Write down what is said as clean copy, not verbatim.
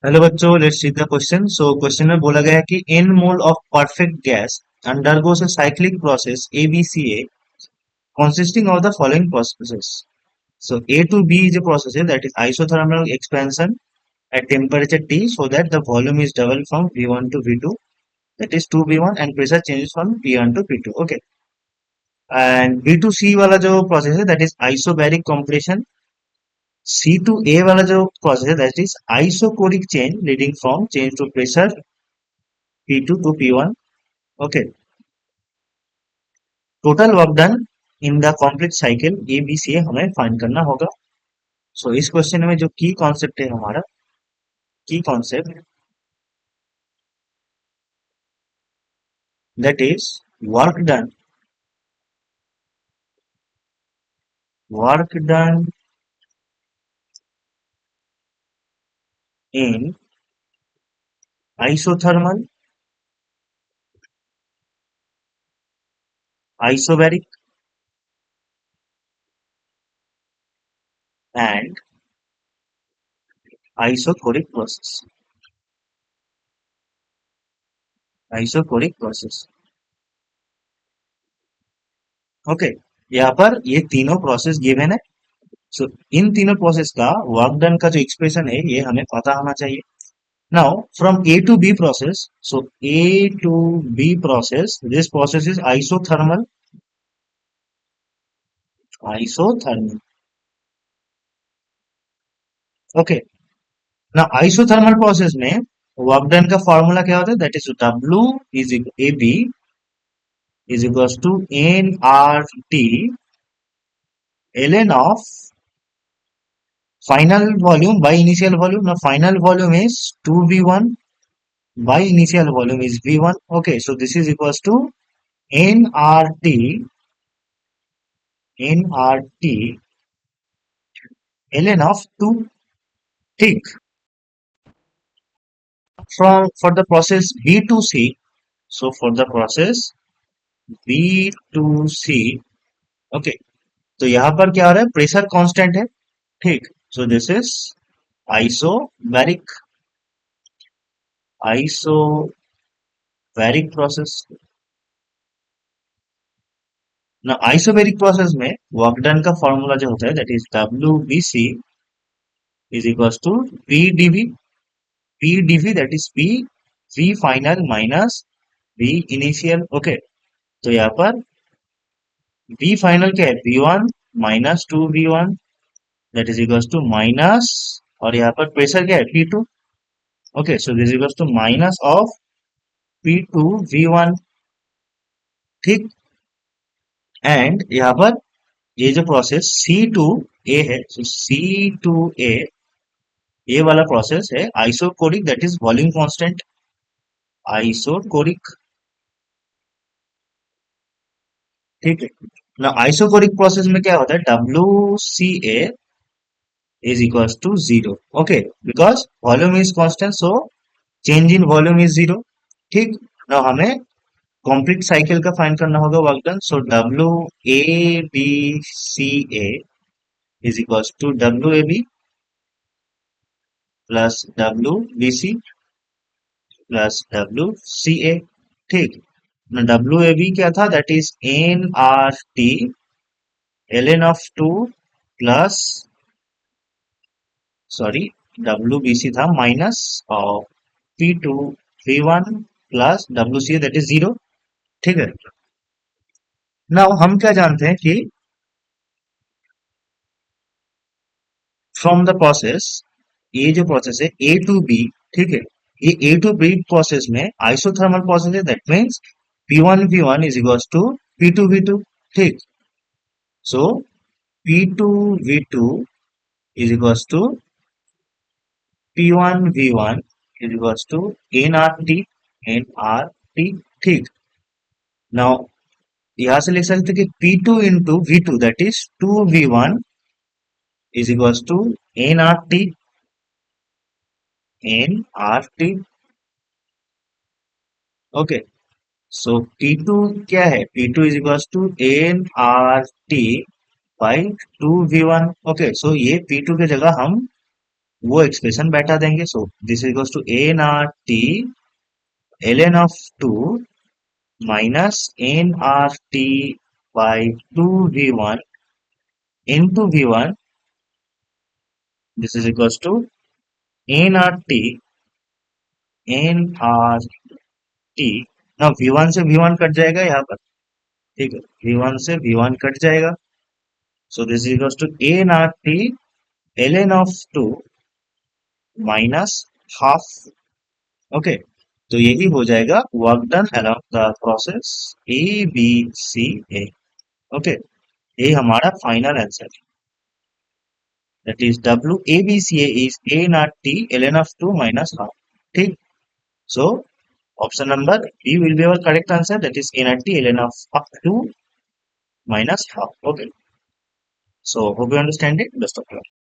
Hello बच्चों, let's see the question. So question में बोला गया है कि n mole of perfect gas undergoes a cyclic process ABCA consisting of the following processes. So A to B is a process that is isothermal expansion at temperature T so that the volume is doubled from V1 to V2, that is 2V1, and pressure changes from P1 to P2. Okay. And B to C वाला जो process है that is isobaric compression. C to A वाला जो process है that is isochoric change leading from change to pressure P2 to P1. Okay. Total work done in the complex cycle A B C हमें find करना होगा। सो इस question में जो की कॉन्सेप्ट है, हमारा की concept that is work done work done in isothermal isobaric and isochoric process isochoric process. Okay, यहाँ पर ये तीनों प्रोसेस गिवन है। सो इन तीनों प्रोसेस का वर्क डन का जो एक्सप्रेशन है ये हमें पता होना चाहिए। Now, from A to B process, so A to B process, this process is isothermal. Isothermal. Okay. Now, isothermal process में work done का formula क्या होता है? That is W is AB is equals to nRT ln of final volume by initial volume. Now, final volume is 2V1 by initial volume is V1. Okay, so this is equals to nRT nRT ln of 2. ठीक। from for the process B to C, so for the process B to C, okay, तो यहाँ पर क्या हो रहा है? Pressure constant है। ठीक। So this is isobaric isobaric process. ना आइसोबैरिक प्रोसेस में वर्क डन का फॉर्मूला जो होता है that is W B C is equals to P dV that is P V final minus V initial. Okay, तो यहाँ पर वी फाइनल क्या है? V one minus two V one that is equals to minus, और यहाँ पर pressure क्या है? P two. Okay, so this equals to minus of P two V one. ठीक। एंड यहाँ पर ये जो प्रोसेस सी टू ए है, सो सी टू ए ये वाला प्रोसेस है isochoric that is volume constant isochoric. ठीक है ना। आइसोकोरिक प्रोसेस में क्या होता है? W C A is equals to zero. Okay, because volume is constant, so change in volume is zero. ठीक। now हमें कंप्लीट साइकिल का फाइंड करना होगा work done. So W A B C A is equals to W A B plus W B C plus W C A. ठीक। W A B क्या था? That is n R T l n of two plus, sorry, W B C था minus और P two V one plus W C that is zero. ठीक है। Now हम क्या जानते हैं कि फ्रॉम द प्रोसेस, ये जो प्रोसेस है ए टू बी, ठीक है, ये ए टू बी प्रोसेस में आइसोथर्मल प्रोसेस है। That means P one is equals to V two. ठीक। So P two V two is equals to P one is equals to n R T. ठीक। Now यहाँ से लिख सकते हैं कि P two into V two that is two V one is equals to n R T n R T. Okay, so P two क्या है? P two is equals to n R T by two V one. Okay, so ये P to की जगह हम वो expression बैठा देंगे. So this is equals to A N R T ln of 2 minus n r t by 2v1 into v1. This is equals to n r t n r t. now v1 से v1 cut जाएगा यहाँ पर. ठीक है, v1 से v1 cut जाएगा. so this is equals to a n r t ln of 2 minus half. Okay, तो यही हो जाएगा work done along the process A B C A. Okay, ये हमारा final answer. that is WABCA is A naught T ln of 2 minus half. ठीक. So option number B will be our correct answer. That is A naught T ln of up 2 minus half. Okay. So hope you understand it. Best of luck.